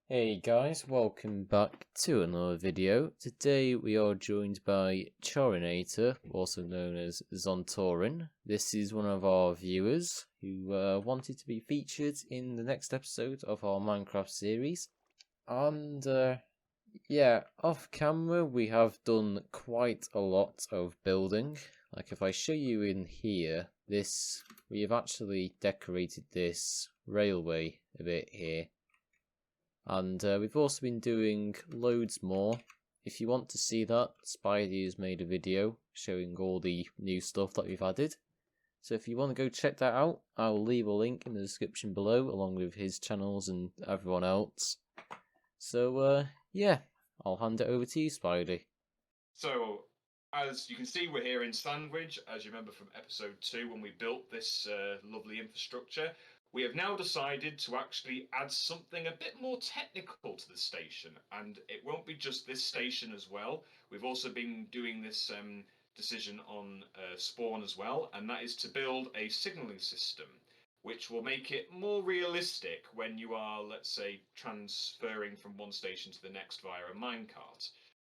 Hey guys, welcome back to another video. Today we are joined by Chorinator, also known as Zontorin. This is one of our viewers who wanted to be featured in the next episode of our Minecraft series. And yeah, off camera we have done quite a lot of building. Like if I show you in here, we have actually decorated this railway a bit here. And we've also been doing loads more. If you want to see that, Spidey has made a video showing all the new stuff that we've added. So if you want to go check that out, I'll leave a link in the description below along with his channels and everyone else. So yeah, I'll hand it over to you, Spidey. So, as you can see, we're here in Sandwich, as you remember from episode 2 when we built this lovely infrastructure. We have now decided to actually add something a bit more technical to the station, and it won't be just this station as well. We've also been doing this decision on Spawn as well, and that is to build a signalling system, which will make it more realistic when you are, let's say, transferring from one station to the next via a minecart.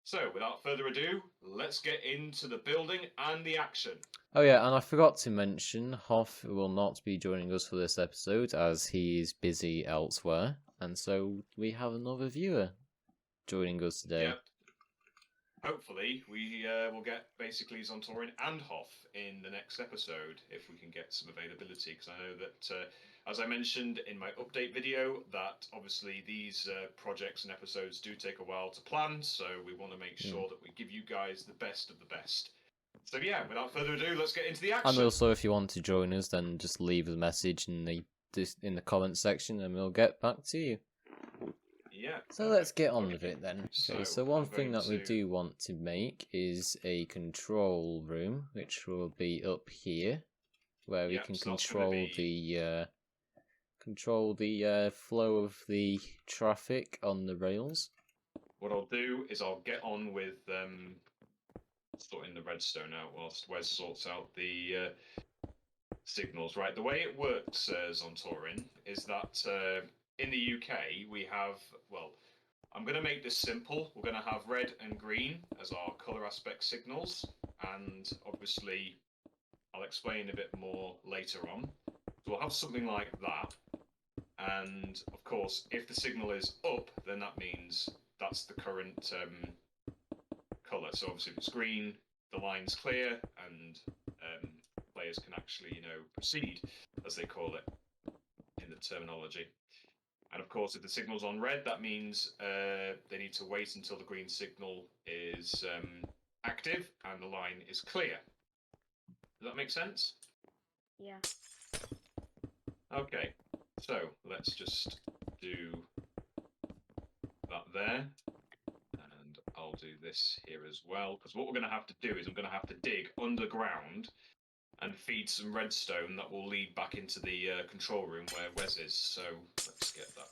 So, without further ado, let's get into the building and the action. Oh yeah, and I forgot to mention, Hoff will not be joining us for this episode as he is busy elsewhere, and so we have another viewer joining us today. Yep. Hopefully, we will get basically Zontorin and Hoff in the next episode if we can get some availability. Because I know that, as I mentioned in my update video, that obviously these projects and episodes do take a while to plan. So we want to make sure that we give you guys the best of the best. So yeah, without further ado, let's get into the action. And also, if you want to join us, then just leave a message in the comment section, and we'll get back to you. Yeah. So let's get on with it then. Okay, so one thing that we do want to make is a control room, which will be up here, where we can control the flow of the traffic on the rails. What I'll do is I'll get on with sorting the redstone out whilst Wes sorts out the signals. Right, the way it works, Zontorin, is that in the UK we have, well, I'm going to make this simple. We're going to have red and green as our colour aspect signals, and obviously I'll explain a bit more later on. So we'll have something like that, and of course if the signal is up, then that means that's the current colour. So obviously if it's green, the line's clear, and players can actually, proceed, as they call it in the terminology. And of course, if the signal's on red, that means they need to wait until the green signal is active and the line is clear. Does that make sense? Yeah. Okay, so let's just do that there. And I'll do this here as well, because what we're going to have to do is I'm going to have to dig underground and feed some redstone that will lead back into the control room where Wes is. So let's get that.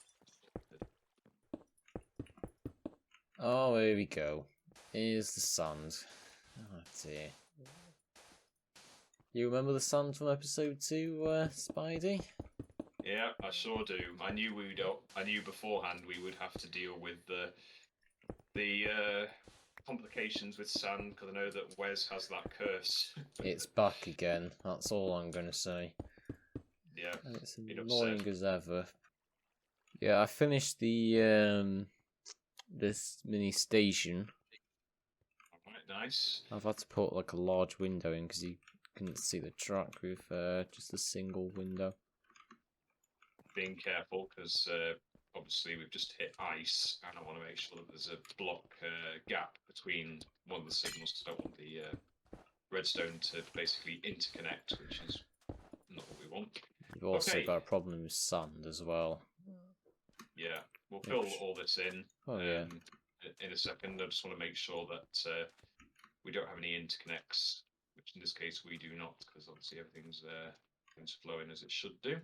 Oh, here we go. Here's the sand. Oh dear. You remember the sand from episode 2, Spidey? Yeah, I sure do. I knew beforehand we would have to deal with the complications with sand, because I know that Wes has that curse. It's back again. That's all I'm gonna say. Yeah, and it's annoying as ever. Yeah, I finished this mini station. Alright, nice. I've had to put like a large window in because you couldn't see the track with just a single window. Being careful, because obviously we've just hit ice, and I want to make sure that there's a block gap between one of the signals, because I don't want the redstone to basically interconnect, which is not what we want. We've also got a problem with sand as well. Yeah, we'll fill all this in in a second. I just want to make sure that we don't have any interconnects, which in this case we do not, because obviously everything's flowing as it should do.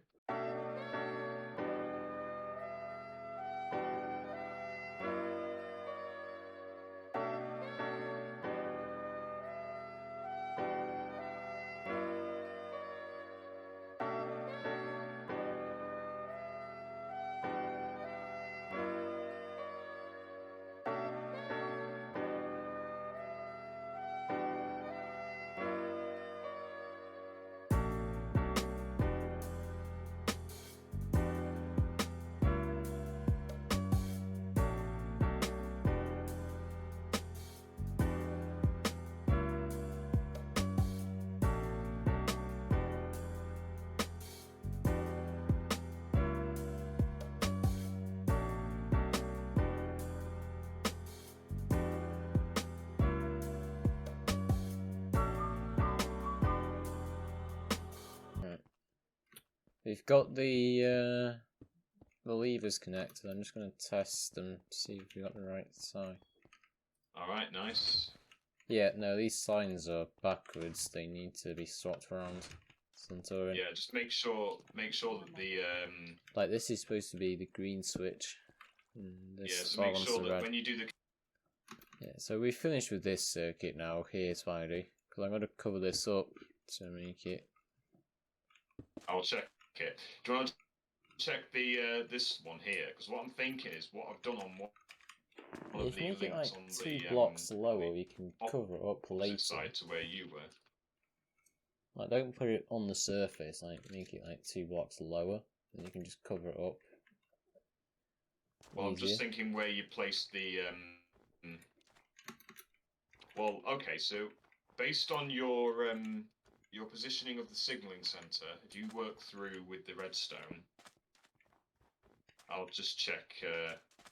we've got the levers connected. I'm just going to test them, see if we got the right side. Alright, nice. Yeah, no, these signs are backwards. They need to be swapped around. Santorin. Yeah, just make sure that the like this is supposed to be the green switch. yeah, so make sure that when you do the yeah, so we finished with this circuit now here, Spidey, because I'm going to cover this up to make it. I'll check it. Do you want to check the this one here? Because what I'm thinking is what I've done on one If you of make the it like links on 2 the blocks lower, we can cover it up later. side to where you were. Like, don't put it on the surface. Like, make it like 2 blocks lower, and you can just cover it up. Well, I'm just thinking where you place the. Well, okay, so based on your positioning of the signaling center, if you work through with the redstone, I'll just check.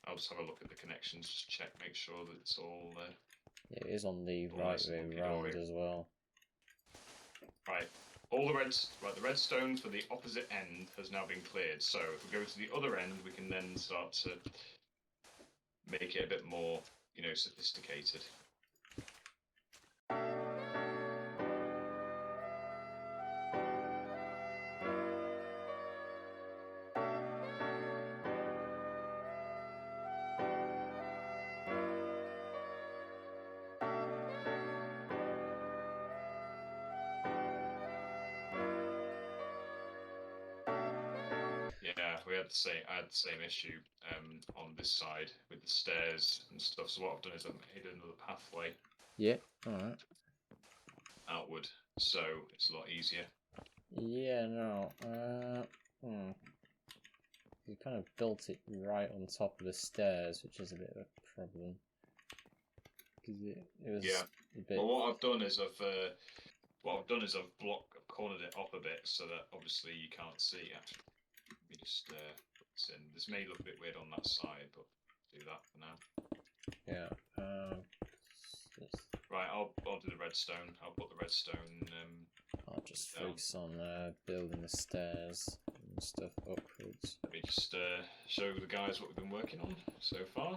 I'll just have a look at the connections, just check, make sure that it's all. It is on the right way round as well. Right. All the the redstone for the opposite end has now been cleared. So if we go to the other end, we can then start to make it a bit more, you know, sophisticated. Yeah, I had the same issue on this side with the stairs and stuff. So what I've done is I've made another pathway. Yeah, alright. Outward, so it's a lot easier. Yeah, no. You kind of built it right on top of the stairs, which is a bit of a problem. Because it was a bit. Well, what I've done is I've cornered it up a bit so that obviously you can't see. Actually, let me just put this in. This may look a bit weird on that side, but do that for now. Yeah. Right, I'll do the redstone. I'll put the redstone. I'll just focus on building the stairs and stuff upwards. Let me just show the guys what we've been working on so far.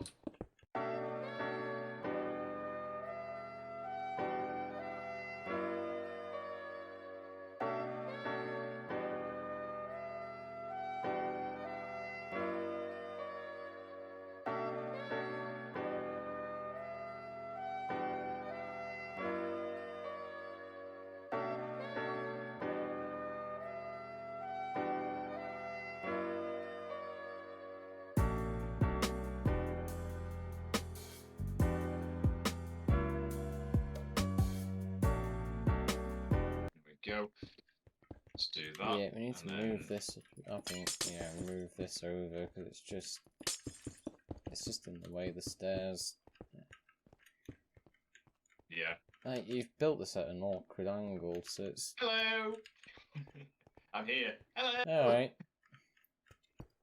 Go. Let's do that. Yeah, we need to move this. I think, yeah, move this over because it's just in the way of the stairs. Yeah. Like, you've built this at an awkward angle, so it's. Hello. I'm here. Hello. All right.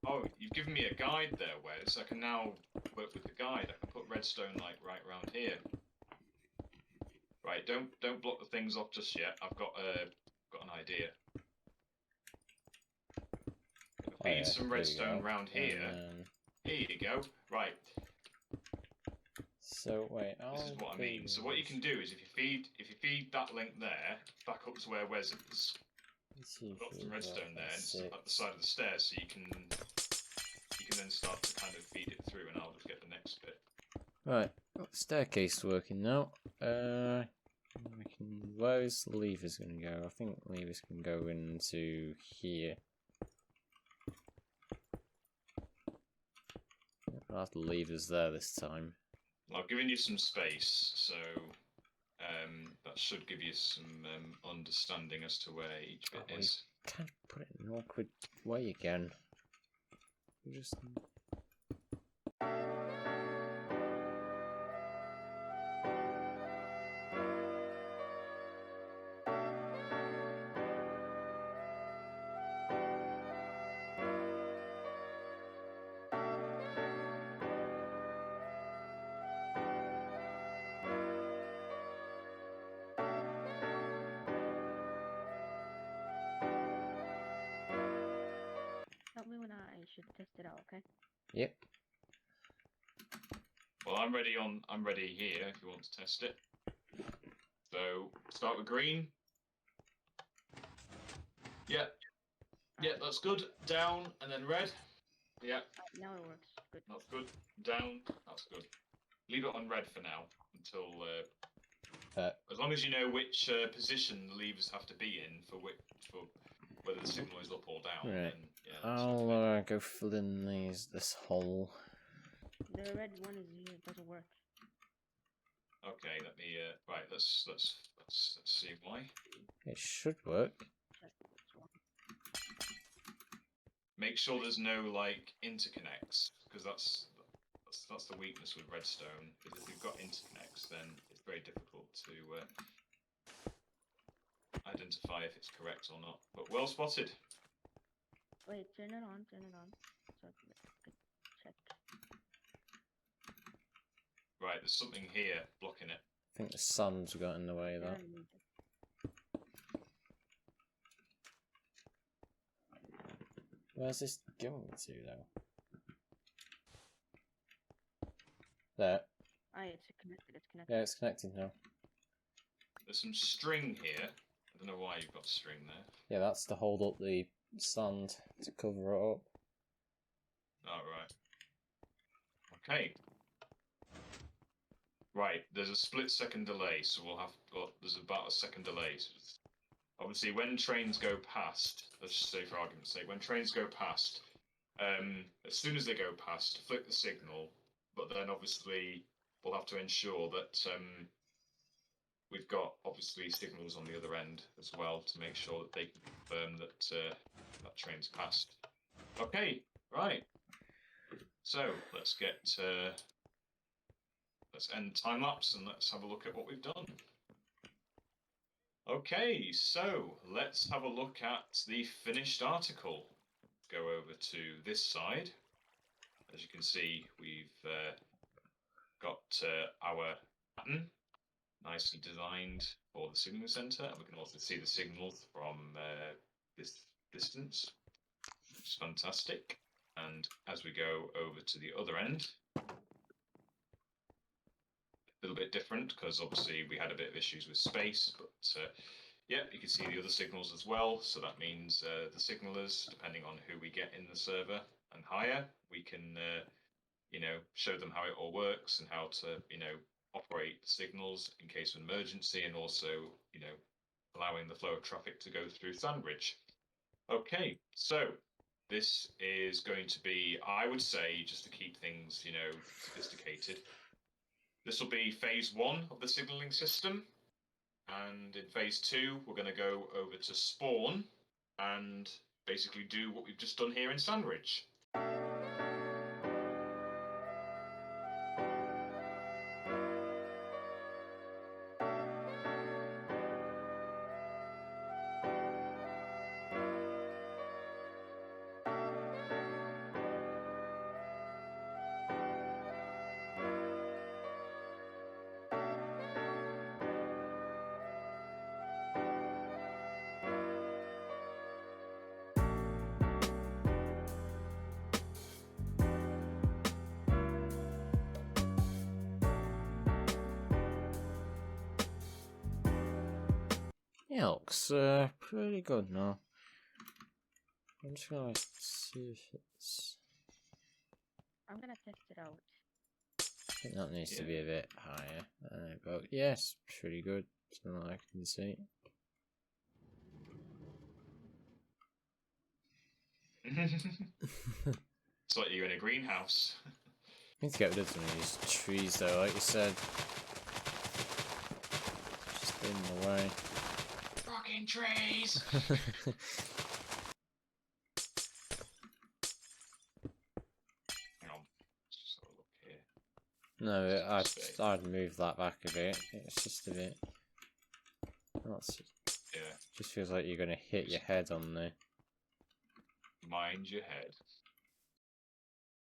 Oh, you've given me a guide there, Wes. I can now work with the guide. I can put redstone like right around here. Right, don't block the things off just yet. I've got an idea. Feed some redstone around here. Here you go. Right. So wait, this is what I mean. So what you can do is if you feed that link there back up to where Wes is, put some redstone there and at the side of the stairs, so you can then start to kind of feed it through, and I'll just get the next bit. Right, staircase working now. Where's the levers going to go? I think levers can go into here. I'll have the levers there this time. Well, I've given you some space, so that should give you some understanding as to where each bit is. Can't put it in an awkward way again. Just. should test it out, okay? Yep. Well, I'm ready here if you want to test it. So start with green. Yeah. Yeah, that's good. Down and then red. Yeah. Now it works. Good. That's good. Down. That's good. Leave it on red for now until as long as you know which position the levers have to be in for whether the signal is up or down. Right. Then, yeah, I'll go fill in this hole. The red one is here. It doesn't work. Okay, let me. Right, let's see why. It should work. Make sure there's no like interconnects, because that's the weakness with redstone. Is if you've got interconnects, then it's very difficult to identify if it's correct or not. But well spotted. Wait, turn it on. Turn it on. So I can check. Right, there's something here blocking it. I think the sun's got in the way of that. Where's this going to, though? There. Ah, it's connected. It's connected. Yeah, it's connected now. There's some string here. I don't know why you've got string there. Yeah, that's to hold up the sand to cover it up. Oh, right. Okay. Right, there's a split-second delay, so there's about a second delay. So obviously, when trains go past, let's just say for argument's sake, when trains go past, as soon as they go past, flick the signal, but then obviously we'll have to ensure that we've got obviously signals on the other end as well to make sure that they can confirm that that train's passed. Okay, right. So let's end time lapse and let's have a look at what we've done. Okay, so let's have a look at the finished article. Go over to this side. As you can see, we've got our pattern nicely designed for the signaling center, and we can also see the signals from this distance, which is fantastic. And as we go over to the other end, a little bit different because obviously we had a bit of issues with space, but yeah, you can see the other signals as well. So that means the signalers, depending on who we get in the server and hire, we can show them how it all works and how to operate signals in case of emergency, and also allowing the flow of traffic to go through Sandbridge. Okay, so this is going to be, I would say, just to keep things sophisticated, this will be phase 1 of the signaling system, and in phase 2 we're going to go over to spawn and basically do what we've just done here in Sandbridge. Yeah, looks pretty good now. I'm just gonna see if it's. I'm gonna test it out. I think that needs to be a bit higher. But yes, pretty good. So I can see. It's like you're in a greenhouse. I need to get rid of some of these trees though, like you said. Just in the way. Fucking trees! Hang on. Just have a look here. No, I'd move that back a bit. It's just a bit. Yeah. Just feels like you're gonna hit your head on there. Mind your head.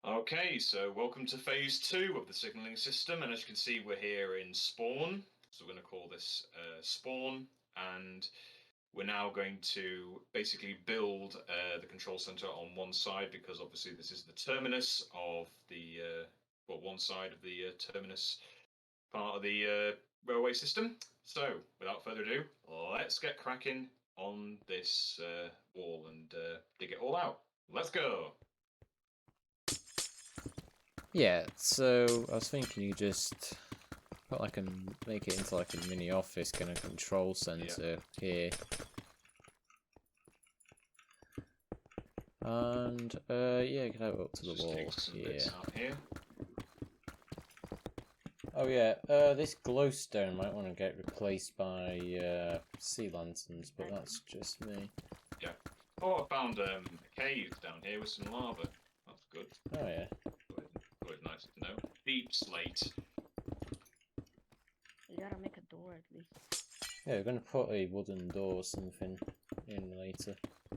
Okay, so welcome to phase 2 of the signaling system, and as you can see, we're here in spawn. So we're going to call this spawn, and we're now going to basically build the control center on one side, because obviously this is the terminus of the one side of the terminus part of the railway system. So without further ado, let's get cracking on this wall and dig it all out. Let's go. Yeah, so I was thinking you just put like make it into like a mini office kind of control center here. And yeah, get out up to the wall here. Oh yeah, this glowstone might want to get replaced by sea lanterns, but that's just me. Yeah. Oh, I found a cave down here with some lava. That's good. Oh yeah. Good, nice to know. Deep slate. You gotta make a door at least. Yeah, we're gonna put a wooden door or something in later.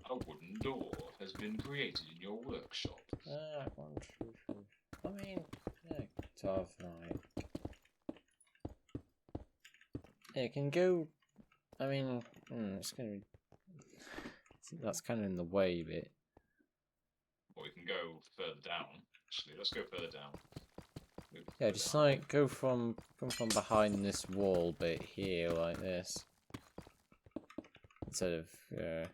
A wooden door has been created in your workshop. One, two, three. I mean, yeah, to have like. Yeah, it can go. I mean, it's gonna be. That's kind of in the way a bit. Or we can go further down. Actually, let's go further down. Yeah, just like come from behind this wall bit here, like this. Instead of. I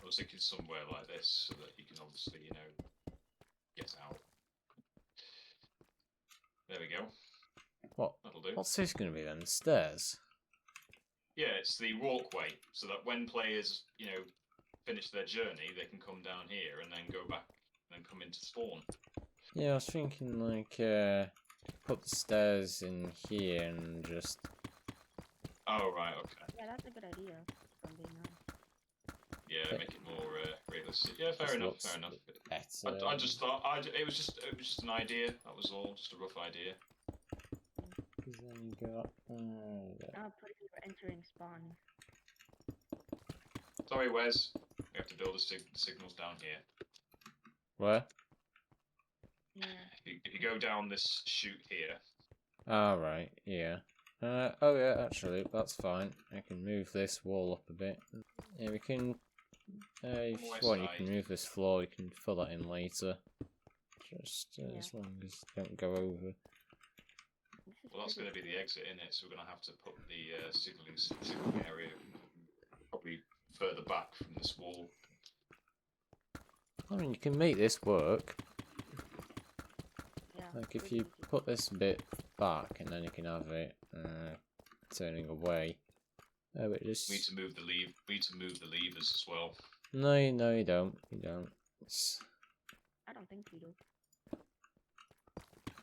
was thinking somewhere like this, so that you can obviously, get out. There we go. What? That'll do. What's this going to be then? Stairs? Yeah, it's the walkway, so that when players, finish their journey, they can come down here and then go back and then come into spawn. Yeah, I was thinking like put the stairs in here and just. Oh right, okay. Yeah, that's a good idea. If I'm being honest. Yeah, make it more realistic. Yeah, fair enough. Fair enough. Better. I just thought it was just an idea. That was all, just a rough idea. Because then you go up. I'll put it for entering spawn. Sorry, Wes. We have to build the signals down here. Where? Yeah. If you go down this chute here. Ah, right. Yeah. Oh yeah, actually, that's fine. I can move this wall up a bit. Yeah, we can. If you want, you can move this floor. You can fill that in later. Just as long as you don't go over. Well, that's going to be the exit in it, so we're going to have to put the signaling area probably further back from this wall. I mean, you can make this work. Yeah. Like if you put this bit back, and then you can have it turning away. Oh, it just. We need to move the levers as well. No, you don't. You don't. I don't think we do.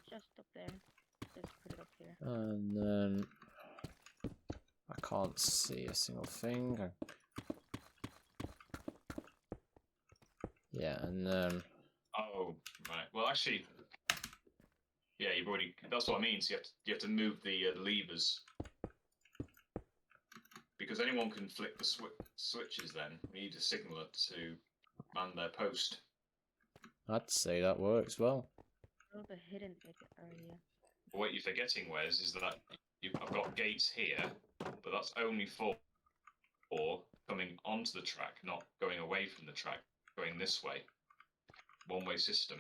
Just up there. Just put it up here. And then I can't see a single thing. Yeah, and then. Oh, right. Well, actually, yeah, you've already. That's what I mean. So you have to move the levers, because anyone can flick the switches. Then we need a signaler to man their post. I'd say that works well. Oh, the hidden area. But what you're forgetting, Wes, is that I've got gates here, but that's only for coming onto the track, not going away from the track, going this way. One-way system.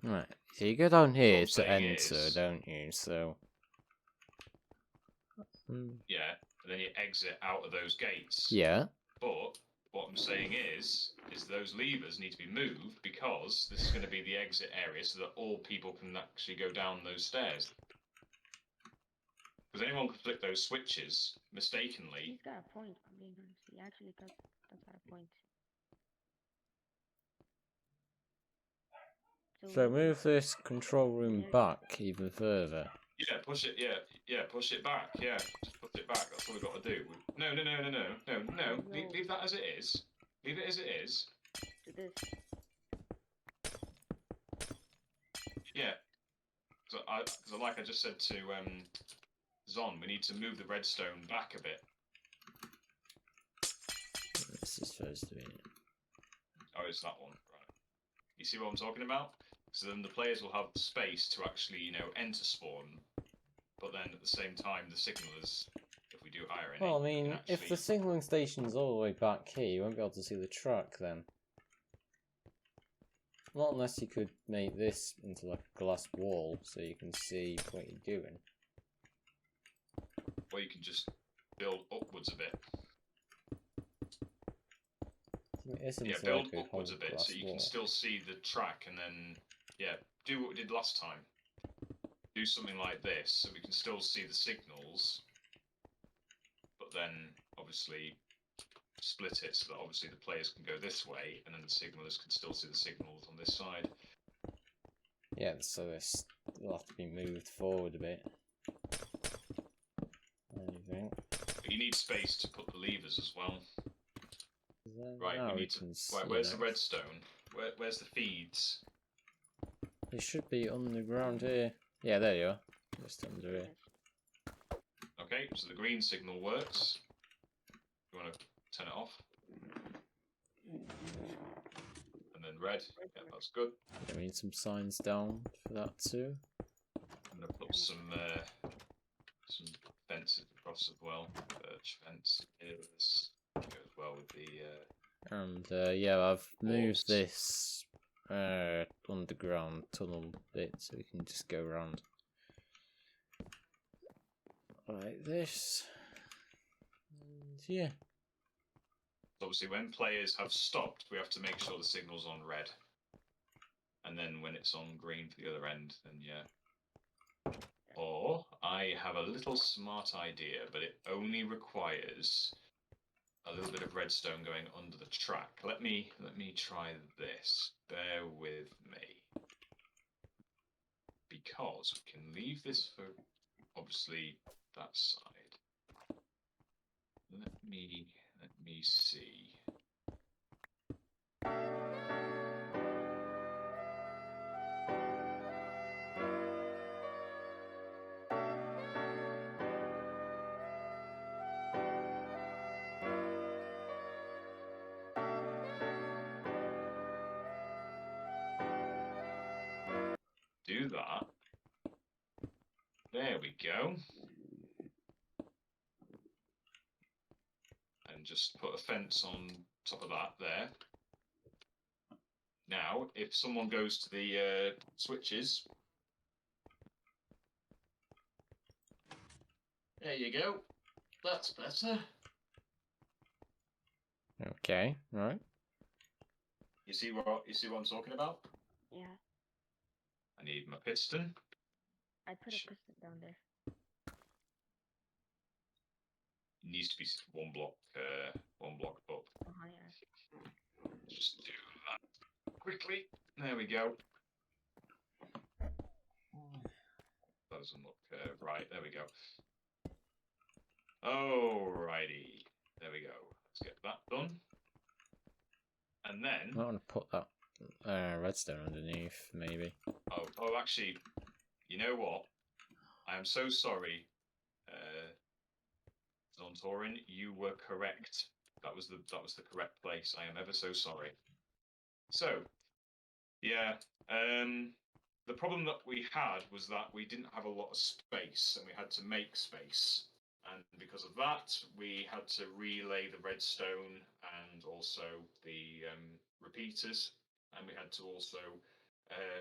Right, so you go down here What I'm to enter, saying is- don't you? So. Yeah, and then you exit out of those gates. Yeah. But what I'm saying is those levers need to be moved, because this is going to be the exit area, so that all people can actually go down those stairs. Because anyone can flick those switches mistakenly. He's got a point. I'm being honest. He actually does have a point. So move this control room back even further. Yeah, push it. Yeah, push it back. Yeah, just push it back. That's all we've got to do. No. Leave that as it is. Leave it as it is. Do this. Yeah. So like I just said to Zon, we need to move the redstone back a bit. This is supposed to be. Oh, it's that one. Right. You see what I'm talking about? So then the players will have space to actually, enter spawn. But then at the same time, the signalers, if we do hire any. Well, I you can mean, if the actually- signalling station's all the way back here, you won't be able to see the track then. Not unless you could make this into like a glass wall so you can see what you're doing. Or you can just build upwards a bit. It isn't Yeah, like build a upwards a whole bit glass so you wall. can still see the track, and then do what we did last time. Do something like this so we can still see the signals, but then obviously split it so that obviously the players can go this way, and then the signalers can still see the signals on this side. Yeah, so this will have to be moved forward a bit. Anything? But you need space to put the levers as well. Right, Now we need to. can Right, see where's the that. redstone? Where's the feeds? It should be on the ground here. Yeah, there you are. Just under here. Okay, so the green signal works. You want to turn it off? And then red. Yeah, that's good. Yeah, we need some signs down for that too. I'm gonna put some fences across as well. Birch fence here. This goes well with the. And yeah, I've moved Walls. this underground tunnel bit so we can just go around like this. And yeah. Obviously, when players have stopped, we have to make sure the signal's on red. And then when it's on green for the other end, then yeah. Or I have a little smart idea, but it only requires a little bit of redstone going under the track. Let me try this. Bear with me. Because we can leave this for obviously that side. Let me see. Do that. There we go. And just put a fence on top of that there. Now, if someone goes to the switches, there you go. That's better. Okay, right. You see what I'm talking about? Yeah, I need my piston. I put a piston down there. It needs to be one block up. Yeah. Just do that quickly. There we go. That doesn't look right. There we go. Alrighty. There we go. Let's get that done. And then. I want to put that redstone underneath, maybe. Oh, actually, you know what? I am so sorry, Zontorin. You were correct. That was the correct place. I am ever so sorry. So, yeah, the problem that we had was that we didn't have a lot of space, and we had to make space. And because of that, we had to relay the redstone and also the repeaters, and we had to also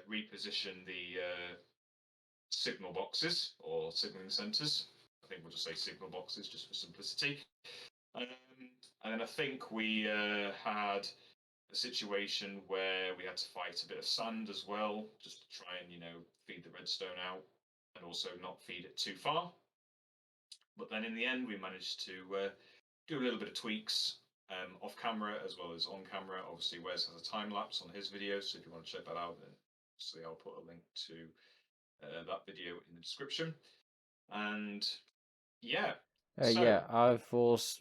reposition the signal boxes or signaling centers. I think we'll just say signal boxes just for simplicity. And then I think we had a situation where we had to fight a bit of sand as well, just to try and, feed the redstone out and also not feed it too far. But then in the end, we managed to do a little bit of tweaks off camera as well as on camera. Obviously, Wes has a time lapse on his video, so if you want to check that out, then obviously I'll put a link to that video in the description. And yeah. Yeah,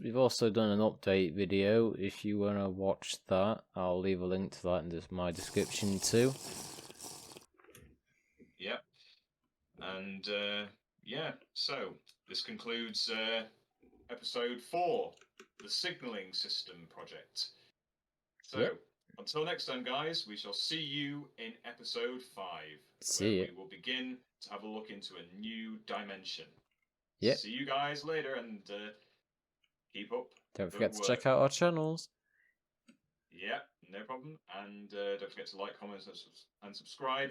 we've also done an update video. If you want to watch that, I'll leave a link to that in my description too. Yep. And yeah, so this concludes episode 4, the signaling system project. So Yep. Until next time, guys, we shall see you in episode 5, See where ya. we will begin to have a look into a new dimension. Yep. See you guys later, and keep up. Don't the forget to work. check out our channels. Yeah, no problem. And don't forget to like, comment, and subscribe,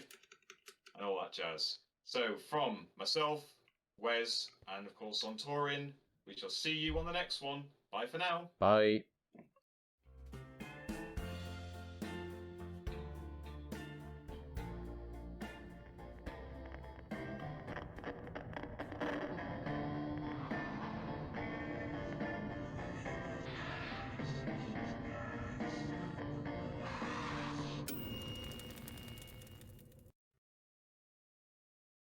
and all that jazz. So, from myself, Wes, and of course on Torin, we shall see you on the next one. Bye for now. Bye.